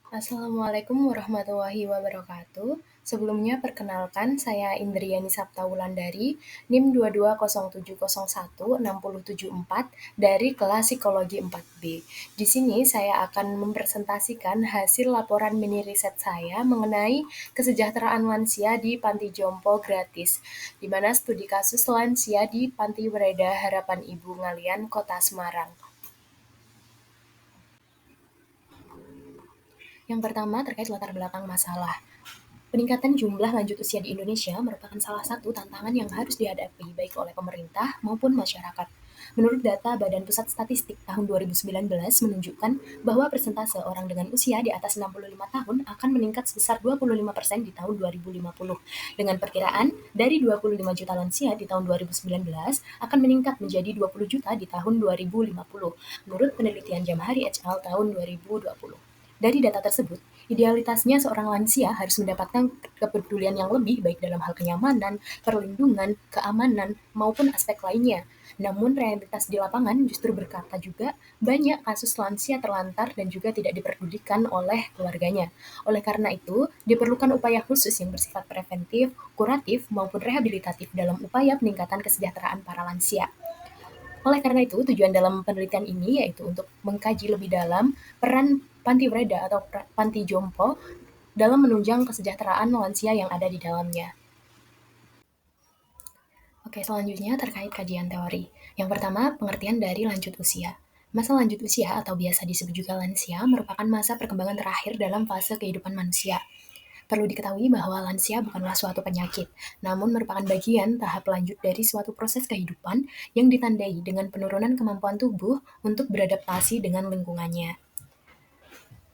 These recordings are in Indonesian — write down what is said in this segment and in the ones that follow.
Assalamualaikum warahmatullahi wabarakatuh. Sebelumnya perkenalkan saya Indriani Saptawulandari, NIM 2207016074 dari kelas Psikologi 4B. Di sini saya akan mempresentasikan hasil laporan mini riset saya mengenai kesejahteraan lansia di Panti Jompo Gratis, di mana studi kasus lansia di Panti Wereda Harapan Ibu Ngalian, Kota Semarang. Yang pertama terkait latar belakang masalah. Peningkatan jumlah lanjut usia di Indonesia merupakan salah satu tantangan yang harus dihadapi baik oleh pemerintah maupun masyarakat. Menurut data Badan Pusat Statistik tahun 2019 menunjukkan bahwa persentase orang dengan usia di atas 65 tahun akan meningkat sebesar 25% di tahun 2050. Dengan perkiraan dari 25 juta lansia di tahun 2019 akan meningkat menjadi 20 juta di tahun 2050, menurut penelitian Jamhari et al. Tahun 2020. Dari data tersebut, idealitasnya seorang lansia harus mendapatkan kepedulian yang lebih baik dalam hal kenyamanan, perlindungan, keamanan, maupun aspek lainnya. Namun realitas di lapangan justru berkata juga banyak kasus lansia terlantar dan juga tidak diperdulikan oleh keluarganya. Oleh karena itu, diperlukan upaya khusus yang bersifat preventif, kuratif, maupun rehabilitatif dalam upaya peningkatan kesejahteraan para lansia. Oleh karena itu, tujuan dalam penelitian ini yaitu untuk mengkaji lebih dalam peran panti breda atau panti jompo dalam menunjang kesejahteraan lansia yang ada di dalamnya. Oke, selanjutnya terkait kajian teori. Yang pertama, pengertian dari lanjut usia. Masa lanjut usia atau biasa disebut juga lansia merupakan masa perkembangan terakhir dalam fase kehidupan manusia. Perlu diketahui bahwa lansia bukanlah suatu penyakit, namun merupakan bagian tahap lanjut dari suatu proses kehidupan yang ditandai dengan penurunan kemampuan tubuh untuk beradaptasi dengan lingkungannya.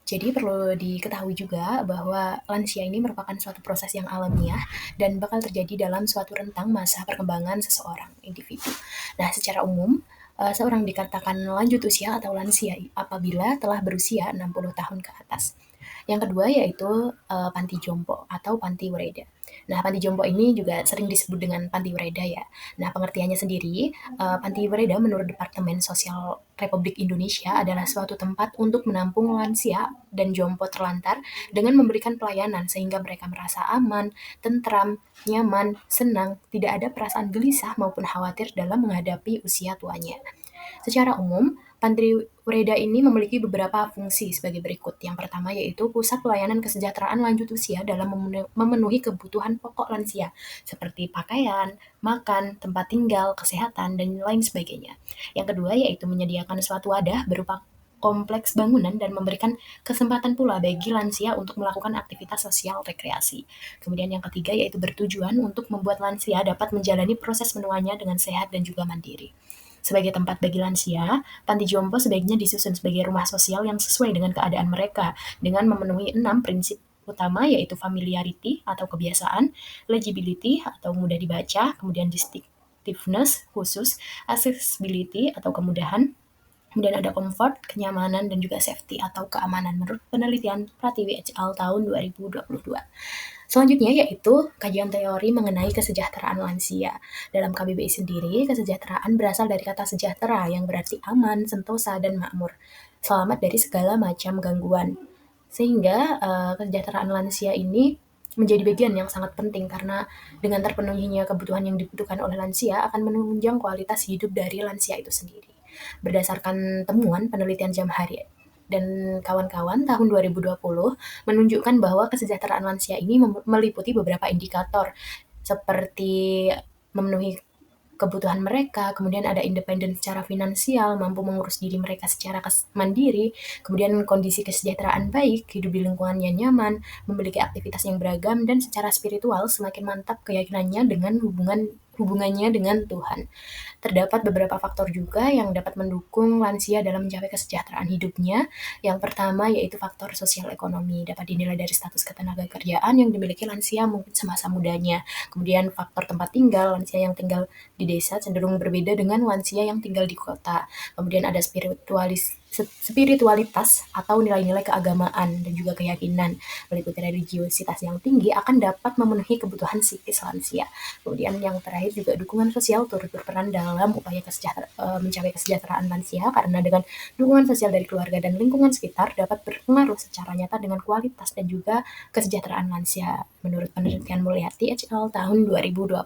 Jadi perlu diketahui juga bahwa lansia ini merupakan suatu proses yang alamiah dan bakal terjadi dalam suatu rentang masa perkembangan seseorang individu. Nah, secara umum, seorang dikatakan lanjut usia atau lansia apabila telah berusia 60 tahun ke atas. Yang kedua yaitu panti jompo atau panti wereda. Nah, panti jompo ini juga sering disebut dengan panti wereda ya. Nah, pengertiannya sendiri, panti wereda menurut Departemen Sosial Republik Indonesia adalah suatu tempat untuk menampung lansia dan jompo terlantar dengan memberikan pelayanan sehingga mereka merasa aman, tentram, nyaman, senang, tidak ada perasaan gelisah maupun khawatir dalam menghadapi usia tuanya. Secara umum, Panti Ureda ini memiliki beberapa fungsi sebagai berikut. Yang pertama yaitu pusat pelayanan kesejahteraan lanjut usia dalam memenuhi kebutuhan pokok lansia, seperti pakaian, makan, tempat tinggal, kesehatan, dan lain sebagainya. Yang kedua yaitu menyediakan suatu wadah berupa kompleks bangunan dan memberikan kesempatan pula bagi lansia untuk melakukan aktivitas sosial rekreasi. Kemudian yang ketiga yaitu bertujuan untuk membuat lansia dapat menjalani proses menuanya dengan sehat dan juga mandiri. Sebagai tempat bagi lansia, panti jompo sebaiknya disusun sebagai rumah sosial yang sesuai dengan keadaan mereka, dengan memenuhi 6 prinsip utama yaitu familiarity atau kebiasaan, legibility atau mudah dibaca, kemudian distinctiveness khusus, accessibility atau kemudahan, kemudian ada comfort, kenyamanan, dan juga safety atau keamanan menurut penelitian Pratiwi et al. Tahun 2022. Selanjutnya yaitu kajian teori mengenai kesejahteraan lansia. Dalam KBBI sendiri, kesejahteraan berasal dari kata sejahtera yang berarti aman, sentosa, dan makmur. Selamat dari segala macam gangguan. Sehingga kesejahteraan lansia ini menjadi bagian yang sangat penting karena dengan terpenuhinya kebutuhan yang dibutuhkan oleh lansia akan menunjang kualitas hidup dari lansia itu sendiri. Berdasarkan temuan penelitian Jamhari dan kawan-kawan tahun 2020 menunjukkan bahwa kesejahteraan lansia ini meliputi beberapa indikator seperti memenuhi kebutuhan mereka, kemudian ada independen secara finansial, mampu mengurus diri mereka secara mandiri, kemudian kondisi kesejahteraan baik, hidup di lingkungannya nyaman, memiliki aktivitas yang beragam, dan secara spiritual semakin mantap keyakinannya dengan hubungannya dengan Tuhan. Terdapat beberapa faktor juga yang dapat mendukung lansia dalam mencapai kesejahteraan hidupnya. Yang pertama yaitu faktor sosial ekonomi, dapat dinilai dari status ketenagakerjaan yang dimiliki lansia mungkin semasa mudanya. Kemudian faktor tempat tinggal, lansia yang tinggal di desa cenderung berbeda dengan lansia yang tinggal di kota. Kemudian ada spiritualitas atau nilai-nilai keagamaan dan juga keyakinan, meliputi religiusitas yang tinggi akan dapat memenuhi kebutuhan psikis lansia. Kemudian yang terakhir juga dukungan sosial turut berperan dalam upaya mencapai kesejahteraan lansia, karena dengan dukungan sosial dari keluarga dan lingkungan sekitar dapat berpengaruh secara nyata dengan kualitas dan juga kesejahteraan lansia, menurut penelitian Mulyati et al. Tahun 2018.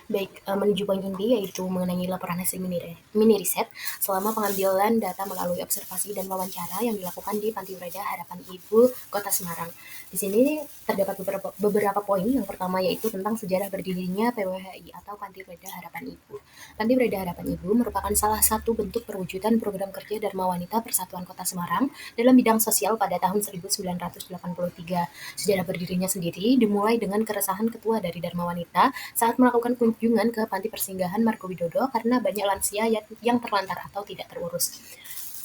Baik, menuju poin inti yaitu mengenai laporan hasil mini riset selama pengambilan data melalui observasi dan wawancara yang dilakukan di Panti Werda Harapan Ibu, Kota Semarang. Di sini terdapat beberapa poin. Yang pertama yaitu tentang sejarah berdirinya PWHI atau Panti Werda Harapan Ibu. Panti Werda Harapan Ibu merupakan salah satu bentuk perwujudan program kerja Dharma Wanita Persatuan Kota Semarang dalam bidang sosial pada tahun 1983. Sejarah berdirinya sendiri dimulai dengan keresahan ketua dari Dharma Wanita saat melakukan kunjungan ke panti persinggahan Margo Widodo karena banyak lansia yang terlantar atau tidak terurus.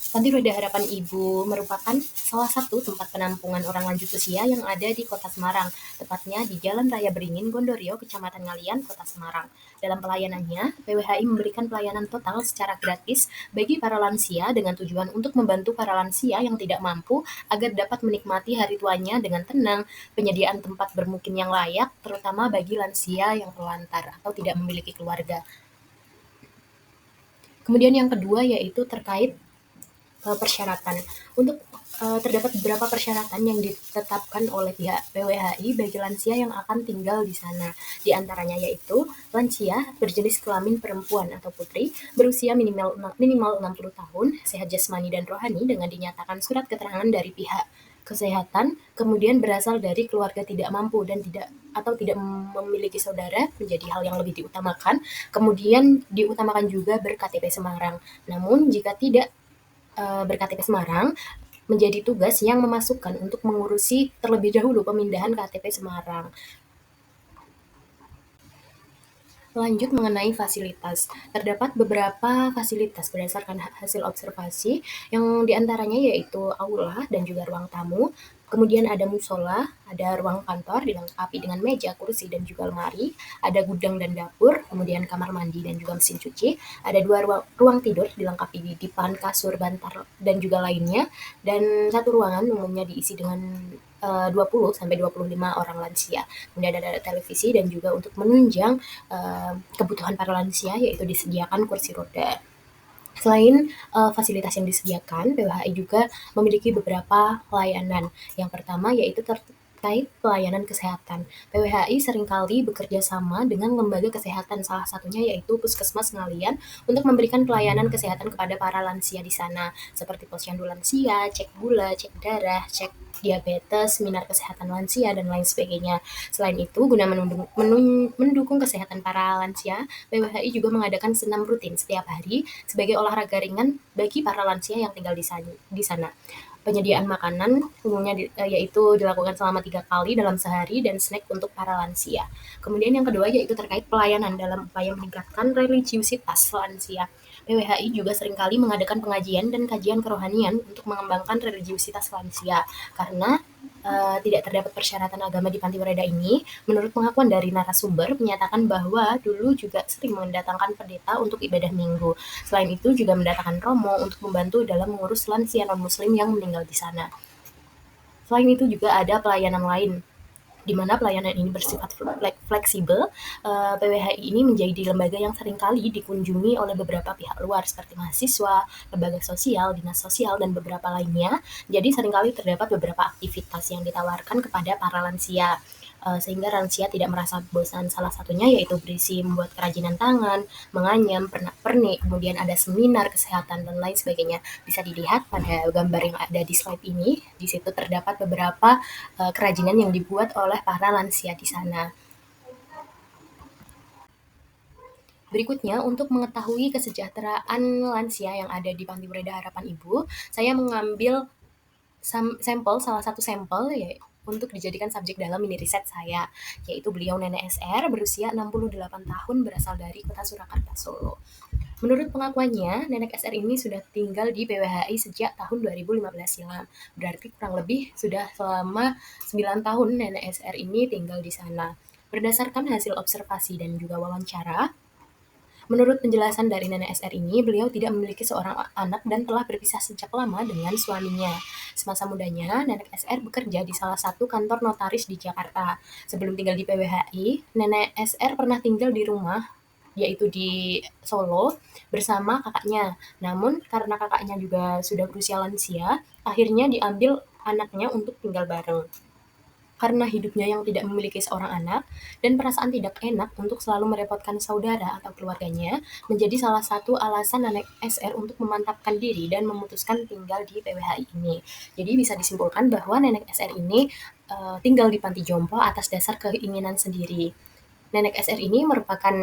Panti Werda Harapan Ibu merupakan salah satu tempat penampungan orang lanjut usia yang ada di Kota Semarang, tepatnya di Jalan Raya Beringin, Gondorio, Kecamatan Ngalian, Kota Semarang. Dalam pelayanannya, PWHI memberikan pelayanan total secara gratis bagi para lansia dengan tujuan untuk membantu para lansia yang tidak mampu agar dapat menikmati hari tuanya dengan tenang, penyediaan tempat bermukim yang layak, terutama bagi lansia yang terlantar atau tidak memiliki keluarga. Kemudian yang kedua yaitu terkait persyaratan. Untuk terdapat beberapa persyaratan yang ditetapkan oleh pihak PWHI bagi lansia yang akan tinggal di sana. Di antaranya yaitu lansia berjenis kelamin perempuan atau putri, berusia minimal 60 tahun, sehat jasmani dan rohani dengan dinyatakan surat keterangan dari pihak kesehatan, kemudian berasal dari keluarga tidak mampu dan tidak memiliki saudara menjadi hal yang lebih diutamakan. Kemudian diutamakan juga ber-KTP Semarang. Namun jika tidak ber-KTP Semarang, menjadi tugas yang memasukkan untuk mengurusi terlebih dahulu pemindahan KTP Semarang. Lanjut mengenai fasilitas. Terdapat beberapa fasilitas berdasarkan hasil observasi, yang diantaranya yaitu aula dan juga ruang tamu, kemudian ada musola, ada ruang kantor dilengkapi dengan meja, kursi, dan juga lemari, ada gudang dan dapur, kemudian kamar mandi dan juga mesin cuci, ada dua ruang tidur dilengkapi dipan, kasur, bantal, dan juga lainnya, dan satu ruangan umumnya diisi dengan 20 sampai 25 orang lansia. Kemudian ada televisi dan juga untuk menunjang kebutuhan para lansia yaitu disediakan kursi roda. Selain fasilitas yang disediakan, PWHI juga memiliki beberapa layanan. Yang pertama yaitu terkait pelayanan kesehatan. PWHI seringkali bekerja sama dengan lembaga kesehatan, salah satunya yaitu Puskesmas Ngalian, untuk memberikan pelayanan kesehatan kepada para lansia di sana, seperti posyandu lansia, cek gula, cek darah, cek diabetes, seminar kesehatan lansia, dan lain sebagainya. Selain itu, guna mendukung kesehatan para lansia, PWHI juga mengadakan senam rutin setiap hari sebagai olahraga ringan bagi para lansia yang tinggal di sana. Penyediaan makanan umumnya yaitu dilakukan selama 3 kali dalam sehari dan snack untuk para lansia. Kemudian yang kedua yaitu terkait pelayanan dalam upaya meningkatkan religiusitas lansia. PWHI juga seringkali mengadakan pengajian dan kajian kerohanian untuk mengembangkan religiusitas lansia. Karena tidak terdapat persyaratan agama di Panti Werda ini, menurut pengakuan dari narasumber menyatakan bahwa dulu juga sering mendatangkan pendeta untuk ibadah minggu. Selain itu juga mendatangkan romo untuk membantu dalam mengurus lansia non-muslim yang meninggal di sana. Selain itu juga ada pelayanan lain, di mana pelayanan ini bersifat fleksibel. PWHI ini menjadi lembaga yang seringkali dikunjungi oleh beberapa pihak luar seperti mahasiswa, lembaga sosial, dinas sosial, dan beberapa lainnya. Jadi seringkali terdapat beberapa aktivitas yang ditawarkan kepada para lansia, sehingga lansia tidak merasa bosan. Salah satunya yaitu berisi membuat kerajinan tangan, menganyam, pernak-pernik, kemudian ada seminar kesehatan dan lain sebagainya. Bisa dilihat pada gambar yang ada di slide ini. Di situ terdapat beberapa kerajinan yang dibuat oleh para lansia di sana. Berikutnya, untuk mengetahui kesejahteraan lansia yang ada di Panti Werda Harapan Ibu, saya mengambil salah satu sampel ya, untuk dijadikan subjek dalam mini riset saya, yaitu beliau nenek SR berusia 68 tahun berasal dari Kota Surakarta, Solo. Menurut pengakuannya, nenek SR ini sudah tinggal di PWHI sejak tahun 2015 silam. Berarti kurang lebih sudah selama 9 tahun nenek SR ini tinggal di sana. Berdasarkan hasil observasi dan juga wawancara, Menurut penjelasan dari nenek SR ini, beliau tidak memiliki seorang anak dan telah berpisah sejak lama dengan suaminya. Semasa mudanya, nenek SR bekerja di salah satu kantor notaris di Jakarta. Sebelum tinggal di PWHI, nenek SR pernah tinggal di rumah, yaitu di Solo, bersama kakaknya. Namun, karena kakaknya juga sudah berusia lansia, akhirnya diambil anaknya untuk tinggal bareng. Karena hidupnya yang tidak memiliki seorang anak dan perasaan tidak enak untuk selalu merepotkan saudara atau keluarganya menjadi salah satu alasan nenek SR untuk memantapkan diri dan memutuskan tinggal di PWHI ini. Jadi bisa disimpulkan bahwa nenek SR ini tinggal di panti jompo atas dasar keinginan sendiri. Nenek SR ini merupakan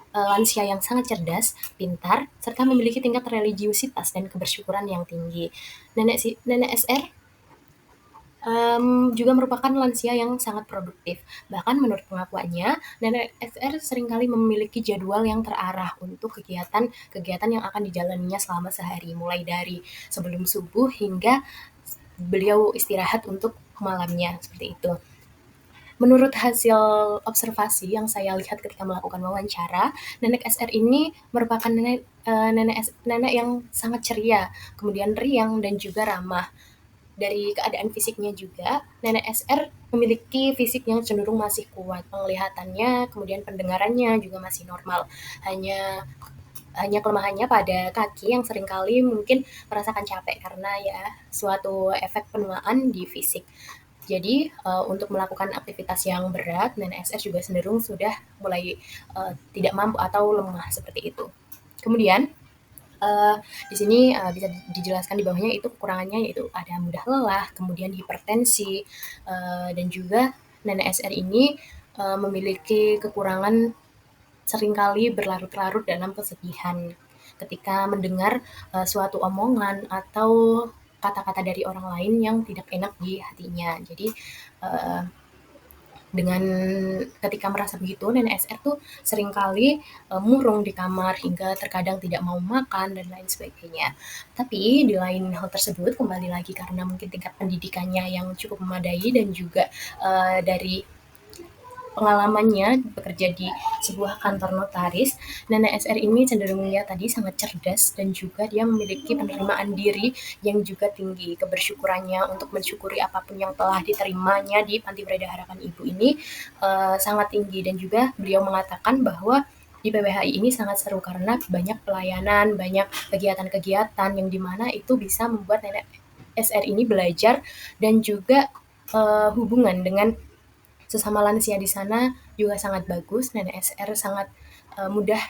lansia yang sangat cerdas, pintar, serta memiliki tingkat religiusitas dan kebersyukuran yang tinggi. Nenek SR juga merupakan lansia yang sangat produktif. Bahkan menurut pengakuannya, nenek SR seringkali memiliki jadwal yang terarah untuk kegiatan-kegiatan yang akan dijalaninya selama sehari, mulai dari sebelum subuh hingga beliau istirahat untuk malamnya, seperti itu. Menurut hasil observasi yang saya lihat ketika melakukan wawancara, nenek SR ini merupakan nenek yang sangat ceria, kemudian riang dan juga ramah. Dari keadaan fisiknya juga, nenek SR memiliki fisik yang cenderung masih kuat. Penglihatannya, kemudian pendengarannya juga masih normal. Hanya hanya kelemahannya pada kaki yang seringkali mungkin merasakan capek karena ya suatu efek penuaan di fisik. Jadi untuk melakukan aktivitas yang berat, nenek SR juga cenderung sudah mulai tidak mampu atau lemah seperti itu. Kemudian di sini bisa dijelaskan di bawahnya itu kekurangannya yaitu ada mudah lelah, kemudian hipertensi, dan juga nenek SR ini memiliki kekurangan seringkali berlarut-larut dalam kesedihan ketika mendengar suatu omongan atau kata-kata dari orang lain yang tidak enak di hatinya. Jadi uh, dengan ketika merasa begitu, nenek SR tuh seringkali murung di kamar hingga terkadang tidak mau makan dan lain sebagainya. Tapi di lain hal tersebut, kembali lagi karena mungkin tingkat pendidikannya yang cukup memadai dan juga dari pengalamannya bekerja di sebuah kantor notaris, nenek SR ini cenderungnya tadi sangat cerdas dan juga dia memiliki penerimaan diri yang juga tinggi. Kebersyukurannya untuk mensyukuri apapun yang telah diterimanya di Panti Breda Harapan Ibu ini sangat tinggi dan juga beliau mengatakan bahwa di PWHI ini sangat seru karena banyak pelayanan, banyak kegiatan-kegiatan yang dimana itu bisa membuat nenek SR ini belajar dan juga hubungan dengan sesama lansia di sana juga sangat bagus. Nenek SR sangat mudah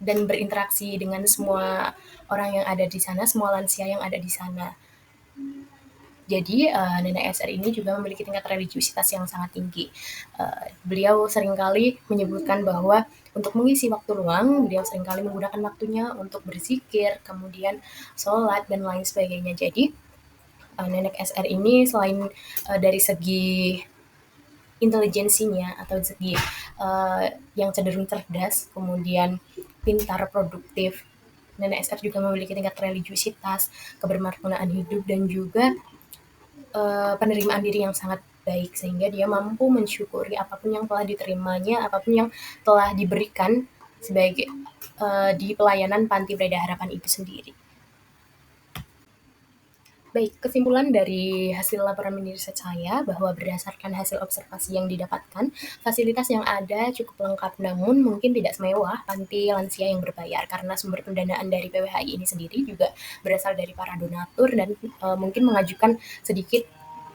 dan berinteraksi dengan semua orang yang ada di sana, semua lansia yang ada di sana. Jadi nenek SR ini juga memiliki tingkat religiusitas yang sangat tinggi. Beliau seringkali menyebutkan bahwa untuk mengisi waktu luang, beliau seringkali menggunakan waktunya untuk berzikir, kemudian sholat dan lain sebagainya. Jadi nenek SR ini selain dari segi intelijensinya atau segi yang cenderung cerdas, kemudian pintar, produktif. Nenek SR juga memiliki tingkat religiusitas, kebermaknaan hidup, dan juga penerimaan diri yang sangat baik sehingga dia mampu mensyukuri apapun yang telah diterimanya, apapun yang telah diberikan sebagai di pelayanan Panti Breda Harapan itu sendiri. Baik, kesimpulan dari hasil laporan mini riset saya bahwa berdasarkan hasil observasi yang didapatkan, fasilitas yang ada cukup lengkap namun mungkin tidak semewah panti lansia yang berbayar karena sumber pendanaan dari PWHI ini sendiri juga berasal dari para donatur dan mungkin mengajukan sedikit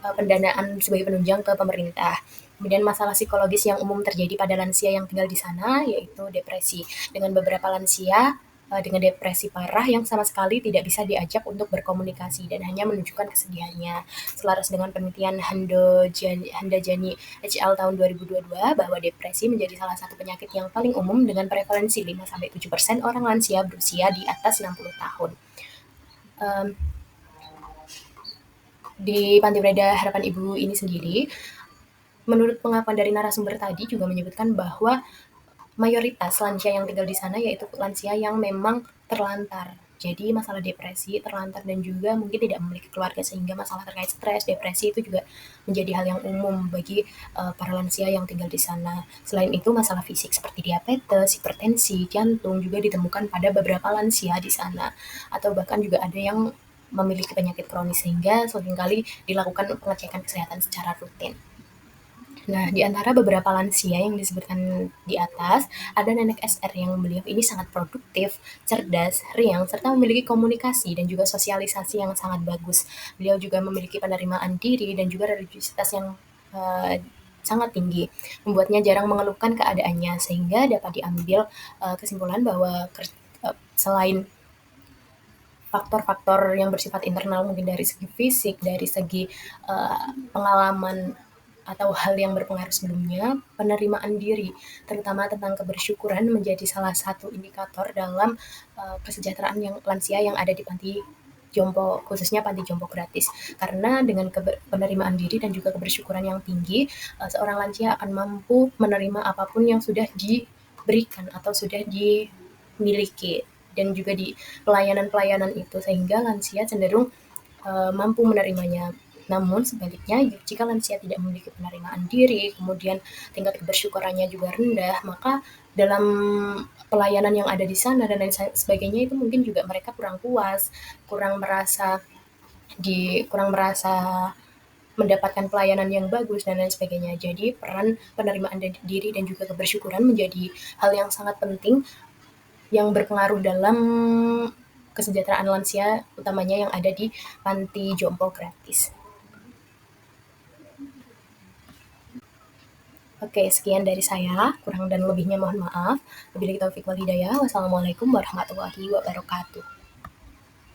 pendanaan sebagai penunjang ke pemerintah. Kemudian masalah psikologis yang umum terjadi pada lansia yang tinggal di sana yaitu depresi. Dengan beberapa lansia dengan depresi parah yang sama sekali tidak bisa diajak untuk berkomunikasi dan hanya menunjukkan kesedihannya. Selaras dengan penelitian Handajani et al. Tahun 2022 bahwa depresi menjadi salah satu penyakit yang paling umum dengan prevalensi 5-7% orang lansia berusia di atas 60 tahun. Di Panti Breda Harapan Ibu ini sendiri, menurut pengakuan dari narasumber tadi juga menyebutkan bahwa mayoritas lansia yang tinggal di sana yaitu lansia yang memang terlantar. Jadi masalah depresi, terlantar, dan juga mungkin tidak memiliki keluarga, sehingga masalah terkait stres, depresi itu juga menjadi hal yang umum bagi para lansia yang tinggal di sana. Selain itu, masalah fisik seperti diabetes, hipertensi, jantung juga ditemukan pada beberapa lansia di sana. Atau bahkan juga ada yang memiliki penyakit kronis, sehingga seringkali dilakukan pengecekan kesehatan secara rutin. Nah, di antara beberapa lansia yang disebutkan di atas, ada nenek SR yang beliau ini sangat produktif, cerdas, riang, serta memiliki komunikasi dan juga sosialisasi yang sangat bagus. Beliau juga memiliki penerimaan diri dan juga religiusitas yang eh, sangat tinggi, membuatnya jarang mengeluhkan keadaannya, sehingga dapat diambil kesimpulan bahwa selain faktor-faktor yang bersifat internal, mungkin dari segi fisik, dari segi pengalaman atau hal yang berpengaruh sebelumnya, penerimaan diri, terutama tentang kebersyukuran, menjadi salah satu indikator dalam kesejahteraan yang lansia yang ada di panti jompo, khususnya panti jompo gratis. Karena dengan penerimaan diri dan juga kebersyukuran yang tinggi, seorang lansia akan mampu menerima apapun yang sudah diberikan atau sudah dimiliki, dan juga di pelayanan-pelayanan itu, sehingga lansia cenderung mampu menerimanya. Namun sebaliknya, jika lansia tidak memiliki penerimaan diri, kemudian tingkat kebersyukurannya juga rendah, maka dalam pelayanan yang ada di sana dan lain sebagainya itu mungkin juga mereka kurang puas, kurang merasa mendapatkan pelayanan yang bagus dan lain sebagainya. Jadi peran penerimaan diri dan juga kebersyukuran menjadi hal yang sangat penting yang berpengaruh dalam kesejahteraan lansia, utamanya yang ada di panti jompo gratis. Oke, sekian dari saya. Kurang dan lebihnya mohon maaf. Wabillahi taufiq wal hidayah. Wassalamualaikum warahmatullahi wabarakatuh.